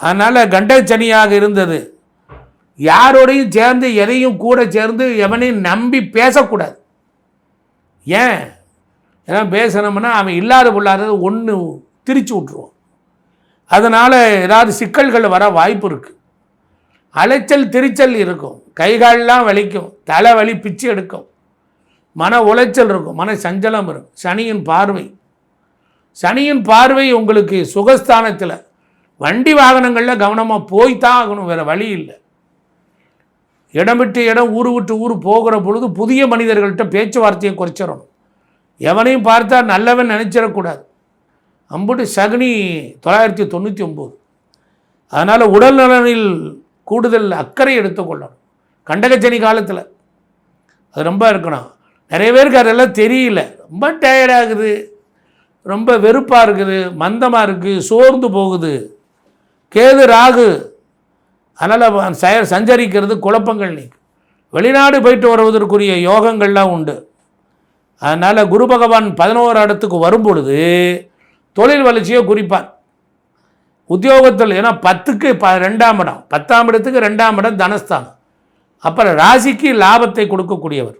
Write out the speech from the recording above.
அதனால் கண்டச்சனியாக இருந்தது. யாரோடையும் சேர்ந்து எதையும் கூட சேர்ந்து எவனையும் நம்பி பேசக்கூடாது. ஏன்னா பேசணும்னா அவன் இல்லாத பொல்லாதது ஒன்று திரிச்சு விட்ருவோம். அதனால் ஏதாவது சிக்கல்கள் வர வாய்ப்பு இருக்குது. அலைச்சல் திரிச்சல் இருக்கும், கைகாலெலாம் வலிக்கும், தலை வலி பிச்சு எடுக்கும், மன உளைச்சல் இருக்கும், மன சஞ்சலம் இருக்கும். சனியின் பார்வை உங்களுக்கு சுகஸ்தானத்தில் வண்டி வாகனங்களில் கவனமாக போய்தான் ஆகணும், வேறு வழி இல்லை. இடம் விட்டு இடம் ஊர் விட்டு ஊர் போகிற பொழுது புதிய மனிதர்கள்ட்ட பேச்சுவார்த்தையை குறைச்சிடணும். எவனையும் பார்த்தா நல்லவன் நினச்சிடக்கூடாது. அம்புட்டு சகுனி 999. அதனால் உடல் நலனில் கூடுதல் அக்கறை எடுத்துக்கொள்ளணும் கண்டகச்சனி காலத்தில். அது ரொம்ப இருக்கணும். நிறைய பேருக்கு அதெல்லாம் தெரியல. ரொம்ப டயர்டாகுது, ரொம்ப வெறுப்பாக இருக்குது, மந்தமாக இருக்குது, சோர்ந்து போகுது. கேது ராகு அதனால் சஞ்சரிக்கிறது குழப்பங்கள் நீக்கு. வெளிநாடு போயிட்டு வருவதற்குரிய யோகங்கள்லாம் உண்டு. அதனால் குரு பகவான் 11 இடத்துக்கு வரும்பொழுது தொழில் வளர்ச்சியை குறிப்பார். உத்தியோகத்தில் ஏன்னா 10க்கு 2ஆம் இடம், 10ஆம் இடத்துக்கு 2ஆம் இடம் தனஸ்தானம். அப்புறம் ராசிக்கு லாபத்தை கொடுக்கக்கூடியவர்.